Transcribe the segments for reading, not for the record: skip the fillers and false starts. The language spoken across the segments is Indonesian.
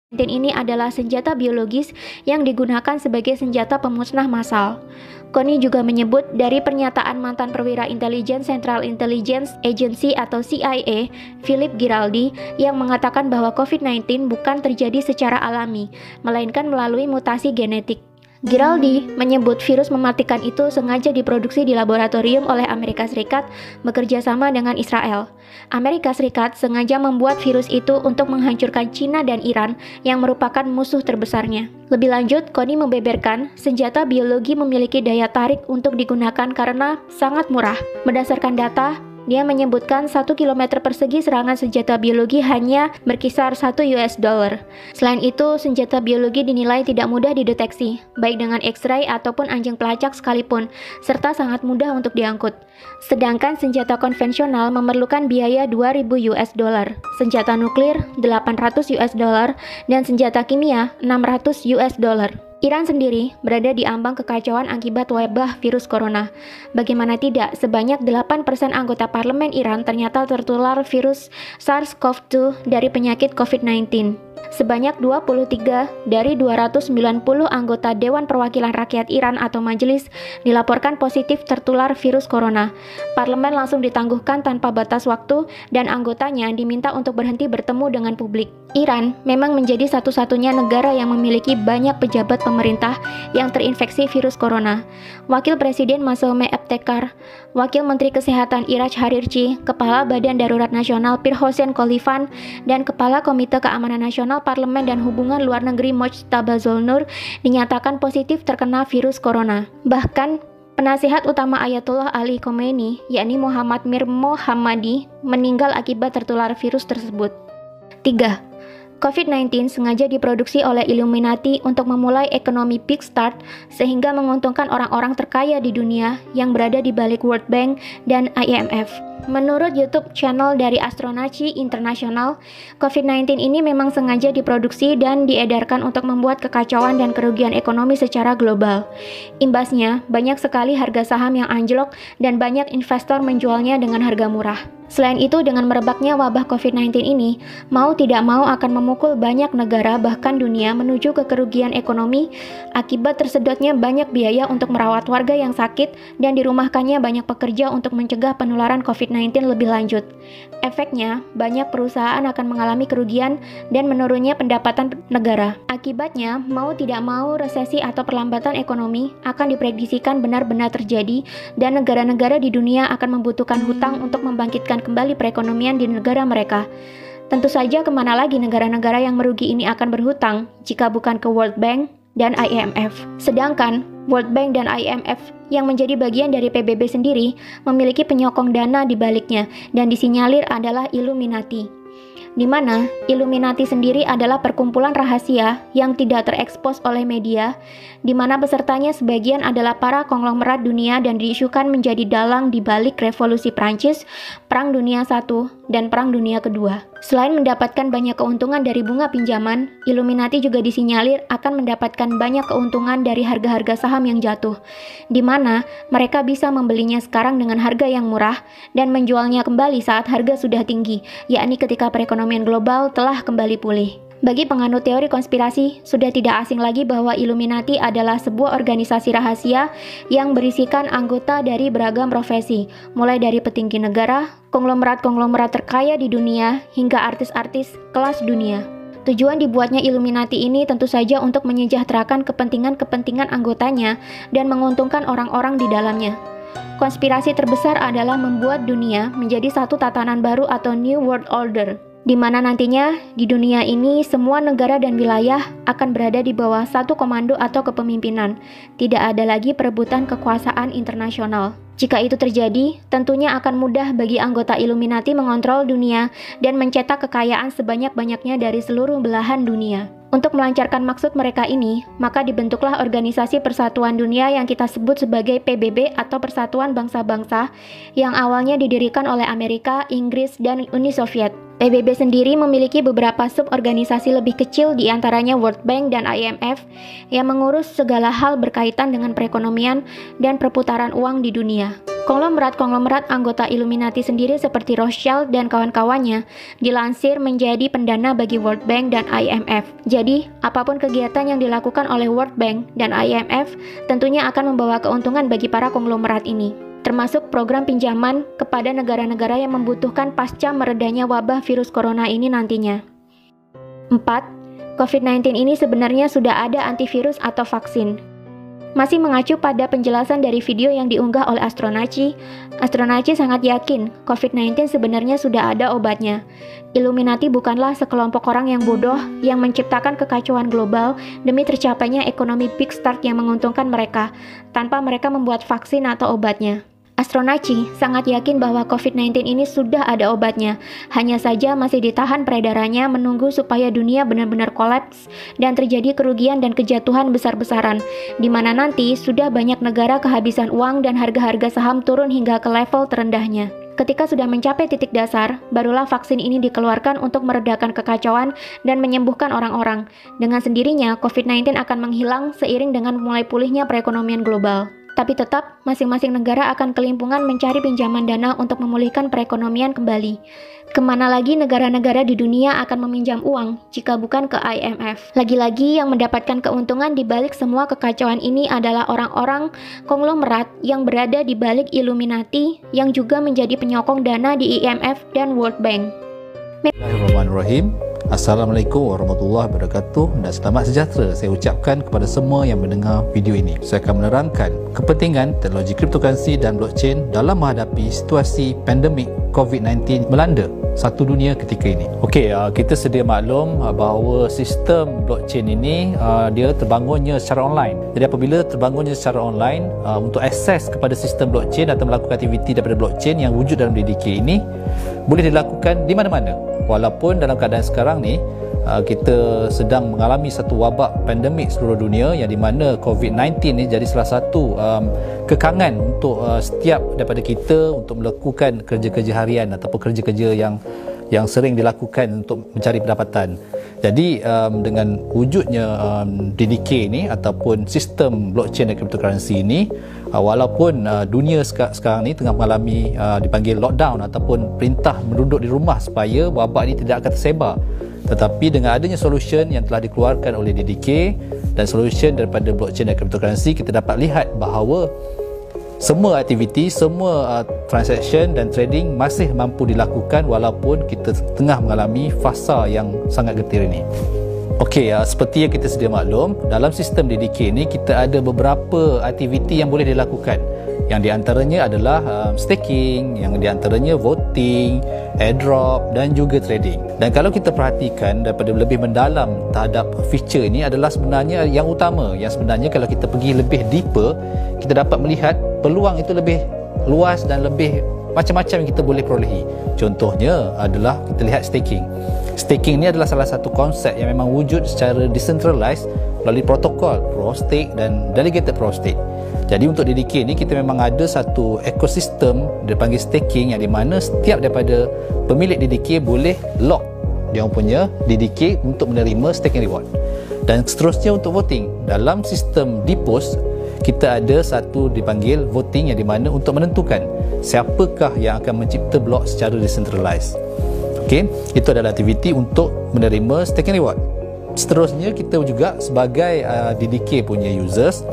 Dan ini adalah senjata biologis yang digunakan sebagai senjata pemusnah massal. Kony juga menyebut dari pernyataan mantan perwira intelijen Central Intelligence Agency atau CIA, Philip Giraldi, yang mengatakan bahwa COVID-19 bukan terjadi secara alami, melainkan melalui mutasi genetik. Giraldi menyebut virus mematikan itu sengaja diproduksi di laboratorium oleh Amerika Serikat bekerja sama dengan Israel. Amerika Serikat sengaja membuat virus itu untuk menghancurkan China dan Iran yang merupakan musuh terbesarnya. Lebih lanjut, Kony membeberkan senjata biologi memiliki daya tarik untuk digunakan karena sangat murah. Berdasarkan data, dia menyebutkan 1 km persegi serangan senjata biologi hanya berkisar $1. Selain itu, senjata biologi dinilai tidak mudah dideteksi, baik dengan X-ray ataupun anjing pelacak sekalipun, serta sangat mudah untuk diangkut. Sedangkan senjata konvensional memerlukan biaya $2.000, senjata nuklir $800, dan senjata kimia $600. Iran sendiri berada di ambang kekacauan akibat wabah virus corona. Bagaimana tidak, sebanyak 8% anggota parlemen Iran ternyata tertular virus SARS-CoV-2 dari penyakit COVID-19. Sebanyak 23 dari 290 anggota Dewan Perwakilan Rakyat Iran atau majelis dilaporkan positif tertular virus corona. Parlemen langsung ditangguhkan tanpa batas waktu dan anggotanya diminta untuk berhenti bertemu dengan publik. Iran memang menjadi satu-satunya negara yang memiliki banyak pejabat pemerintah yang terinfeksi virus corona. Wakil Presiden Massoumeh Ebtekar, Wakil Menteri Kesehatan Iraj Harirchi, Kepala Badan Darurat Nasional Pir Hossein Khalifan, dan Kepala Komite Keamanan Nasional Parlemen dan Hubungan Luar Negeri Mojtaba Zolnur dinyatakan positif terkena virus corona. Bahkan, penasihat utama Ayatollah Ali Khomeini, yakni Muhammad Mir Mohammadi, meninggal akibat tertular virus tersebut. 3. COVID-19 sengaja diproduksi oleh Illuminati untuk memulai ekonomi big start sehingga menguntungkan orang-orang terkaya di dunia yang berada di balik World Bank dan IMF. Menurut YouTube channel dari Astronaci International, COVID-19 ini memang sengaja diproduksi dan diedarkan untuk membuat kekacauan dan kerugian ekonomi secara global. Imbasnya, banyak sekali harga saham yang anjlok dan banyak investor menjualnya dengan harga murah. Selain itu, dengan merebaknya wabah COVID-19 ini, mau tidak mau akan memukul banyak negara bahkan dunia menuju ke kerugian ekonomi akibat tersedotnya banyak biaya untuk merawat warga yang sakit dan dirumahkannya banyak pekerja untuk mencegah penularan COVID-19 lebih lanjut. Efeknya, banyak perusahaan akan mengalami kerugian dan menurunnya pendapatan negara. Akibatnya, mau tidak mau resesi atau perlambatan ekonomi akan diprediksikan benar-benar terjadi dan negara-negara di dunia akan membutuhkan hutang untuk membangkitkan kembali perekonomian di negara mereka. Tentu saja kemana lagi negara-negara yang merugi ini akan berhutang jika bukan ke World Bank dan IMF. Sedangkan World Bank dan IMF yang menjadi bagian dari PBB sendiri memiliki penyokong dana di baliknya dan disinyalir adalah Illuminati, di mana Illuminati sendiri adalah perkumpulan rahasia yang tidak terekspos oleh media, di mana pesertanya sebagian adalah para konglomerat dunia dan diisukan menjadi dalang di balik revolusi Prancis, Perang Dunia I, dan Perang Dunia II. Selain mendapatkan banyak keuntungan dari bunga pinjaman, Illuminati juga disinyalir akan mendapatkan banyak keuntungan dari harga-harga saham yang jatuh, di mana mereka bisa membelinya sekarang dengan harga yang murah dan menjualnya kembali saat harga sudah tinggi, yakni ketika perekonomian global telah kembali pulih. Bagi penganut teori konspirasi, sudah tidak asing lagi bahwa Illuminati adalah sebuah organisasi rahasia yang berisikan anggota dari beragam profesi, mulai dari petinggi negara, konglomerat-konglomerat terkaya di dunia, hingga artis-artis kelas dunia. Tujuan dibuatnya Illuminati ini tentu saja untuk menyejahterakan kepentingan-kepentingan anggotanya dan menguntungkan orang-orang di dalamnya. Konspirasi terbesar adalah membuat dunia menjadi satu tatanan baru atau New World Order, di mana nantinya di dunia ini semua negara dan wilayah akan berada di bawah satu komando atau kepemimpinan. Tidak ada lagi perebutan kekuasaan internasional. Jika itu terjadi, tentunya akan mudah bagi anggota Illuminati mengontrol dunia dan mencetak kekayaan sebanyak-banyaknya dari seluruh belahan dunia. Untuk melancarkan maksud mereka ini, maka dibentuklah Organisasi Persatuan Dunia yang kita sebut sebagai PBB atau Persatuan Bangsa-Bangsa yang awalnya didirikan oleh Amerika, Inggris, dan Uni Soviet. PBB sendiri memiliki beberapa suborganisasi lebih kecil, di antaranya World Bank dan IMF, yang mengurus segala hal berkaitan dengan perekonomian dan perputaran uang di dunia. Konglomerat-konglomerat anggota Illuminati sendiri seperti Rothschild dan kawan-kawannya dilansir menjadi pendana bagi World Bank dan IMF. Jadi, apapun kegiatan yang dilakukan oleh World Bank dan IMF tentunya akan membawa keuntungan bagi para konglomerat ini, termasuk program pinjaman kepada negara-negara yang membutuhkan pasca meredanya wabah virus corona ini nantinya. 4. COVID-19 ini sebenarnya sudah ada antivirus atau vaksin. Masih mengacu pada penjelasan dari video yang diunggah oleh Astronaci sangat yakin COVID-19 sebenarnya sudah ada obatnya. Illuminati bukanlah sekelompok orang yang bodoh yang menciptakan kekacauan global demi tercapainya ekonomi big start yang menguntungkan mereka, tanpa mereka membuat vaksin atau obatnya. Astronaci sangat yakin bahwa COVID-19 ini sudah ada obatnya, hanya saja masih ditahan peredarannya menunggu supaya dunia benar-benar kolaps dan terjadi kerugian dan kejatuhan besar-besaran, di mana nanti sudah banyak negara kehabisan uang dan harga-harga saham turun hingga ke level terendahnya. Ketika sudah mencapai titik dasar, barulah vaksin ini dikeluarkan untuk meredakan kekacauan dan menyembuhkan orang-orang. Dengan sendirinya, COVID-19 akan menghilang seiring dengan mulai pulihnya perekonomian global. Tapi tetap, masing-masing negara akan kelimpungan mencari pinjaman dana untuk memulihkan perekonomian kembali. Kemana lagi negara-negara di dunia akan meminjam uang jika bukan ke IMF? Lagi-lagi yang mendapatkan keuntungan di balik semua kekacauan ini adalah orang-orang konglomerat yang berada di balik Illuminati yang juga menjadi penyokong dana di IMF dan World Bank. Bismillahirrahmanirrahim. Assalamualaikum warahmatullahi wabarakatuh dan selamat sejahtera saya ucapkan kepada semua yang mendengar video ini. Saya akan menerangkan kepentingan teknologi cryptocurrency dan blockchain dalam menghadapi situasi pandemik COVID-19 melanda satu dunia ketika ini. Okey, kita sedia maklum bahawa sistem blockchain ini dia terbangunnya secara online. Jadi apabila terbangunnya secara online, untuk akses kepada sistem blockchain atau melakukan aktiviti daripada blockchain yang wujud dalam DDK ini boleh dilakukan di mana-mana. Walaupun dalam keadaan sekarang ni kita sedang mengalami satu wabak pandemik seluruh dunia, yang di mana COVID-19 ni jadi salah satu kekangan untuk setiap daripada kita untuk melakukan kerja-kerja harian ataupun kerja-kerja yang sering dilakukan untuk mencari pendapatan. Jadi dengan wujudnya DDK ni ataupun sistem blockchain dan cryptocurrency ini, walaupun dunia sekarang ni tengah mengalami dipanggil lockdown ataupun perintah menduduk di rumah supaya wabak ini tidak akan tersebar, tetapi dengan adanya solution yang telah dikeluarkan oleh DDK dan solution daripada blockchain dan cryptocurrency, kita dapat lihat bahawa semua aktiviti, semua transaction dan trading masih mampu dilakukan walaupun kita tengah mengalami fasa yang sangat getir ini. Okey, seperti yang kita sedia maklum, dalam sistem DDK ini kita ada beberapa aktiviti yang boleh dilakukan. Yang di antaranya adalah staking, yang di antaranya voting, airdrop dan juga trading. Dan kalau kita perhatikan daripada lebih mendalam terhadap feature ini adalah sebenarnya yang utama, yang sebenarnya kalau kita pergi lebih deeper, kita dapat melihat peluang itu lebih luas dan lebih macam-macam yang kita boleh perolehi. Contohnya adalah kita lihat staking. Staking ini adalah salah satu konsep yang memang wujud secara decentralized melalui protokol Pro-Stake dan Delegated Pro-Stake. Jadi untuk DDK ni kita memang ada satu ekosistem dipanggil staking, yang di mana setiap daripada pemilik DDK boleh lock dia punya DDK untuk menerima staking reward. Dan seterusnya untuk voting, dalam sistem DPoS kita ada satu dipanggil voting, yang di mana untuk menentukan siapakah yang akan mencipta blok secara decentralized. Okey, itu adalah aktiviti untuk menerima staking reward. Seterusnya kita juga sebagai DDK punya users,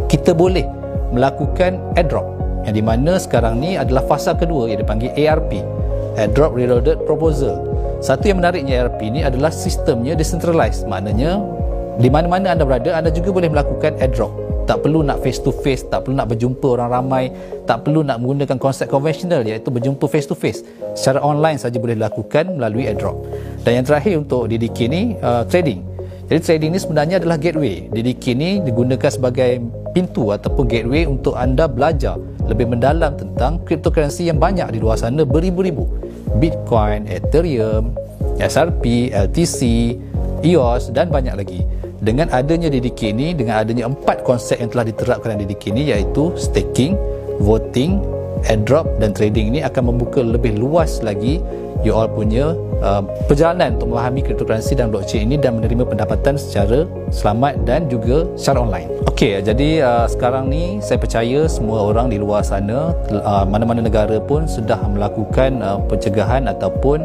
kita boleh melakukan airdrop, yang di mana sekarang ni adalah fasa kedua yang dipanggil ARP, Airdrop Reloaded Proposal. Satu yang menariknya ARP ni adalah sistemnya decentralized, maknanya di mana-mana anda berada, anda juga boleh melakukan airdrop. Tak perlu nak face to face, tak perlu nak berjumpa orang ramai, tak perlu nak menggunakan konsep konvensional iaitu berjumpa face to face. Secara online saja boleh dilakukan melalui airdrop. Dan yang terakhir untuk DDK ni, trading. Jadi trading ni sebenarnya adalah gateway. DDK ni digunakan sebagai pintu ataupun gateway untuk anda belajar lebih mendalam tentang cryptocurrency yang banyak di luar sana, beribu-ribu. Bitcoin, Ethereum, XRP, LTC, EOS dan banyak lagi. Dengan adanya DDK ini, dengan adanya 4 konsep yang telah diterapkan dalam DDK ini, iaitu staking, voting, airdrop dan trading, ini akan membuka lebih luas lagi you all punya perjalanan untuk memahami cryptocurrency dan blockchain ini dan menerima pendapatan secara selamat dan juga secara online. Okey, jadi sekarang ni saya percaya semua orang di luar sana, mana-mana negara pun sudah melakukan pencegahan ataupun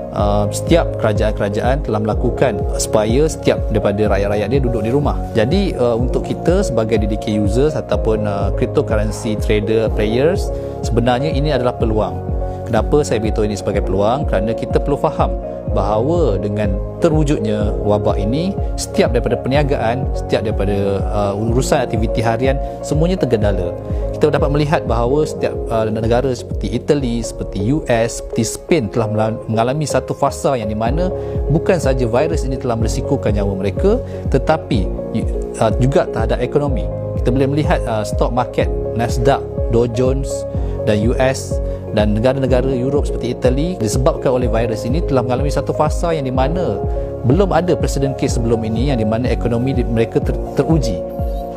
setiap kerajaan-kerajaan telah melakukan supaya setiap daripada rakyat-rakyat dia duduk di rumah. Jadi untuk kita sebagai DDK users ataupun cryptocurrency trader players, sebenarnya ini adalah peluang. Kenapa saya beritahu ini sebagai peluang? Kerana kita perlu faham bahawa dengan terwujudnya wabak ini, setiap daripada perniagaan, setiap daripada urusan aktiviti harian, semuanya tergendala. Kita dapat melihat bahawa setiap negara seperti Italy, seperti US, seperti Spain telah mengalami satu fasa yang di mana bukan sahaja virus ini telah merisikokan nyawa mereka, tetapi juga terhadap ekonomi. Kita boleh melihat stock market Nasdaq, Dow Jones dan US dan negara-negara Europe seperti Italy disebabkan oleh virus ini telah mengalami satu fasa yang di mana belum ada presiden case sebelum ini, yang di mana ekonomi mereka teruji.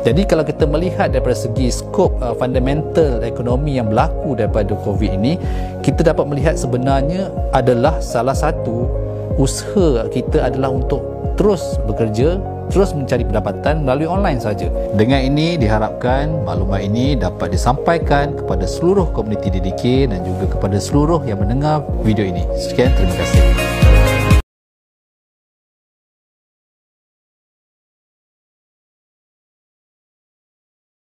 Jadi kalau kita melihat daripada segi skop fundamental ekonomi yang berlaku daripada COVID ini, kita dapat melihat sebenarnya adalah salah satu usaha kita adalah untuk terus bekerja, terus mencari pendapatan melalui online saja. Dengan ini diharapkan maklumat ini dapat disampaikan kepada seluruh komuniti DDK dan juga kepada seluruh yang mendengar video ini. Sekian, terima kasih.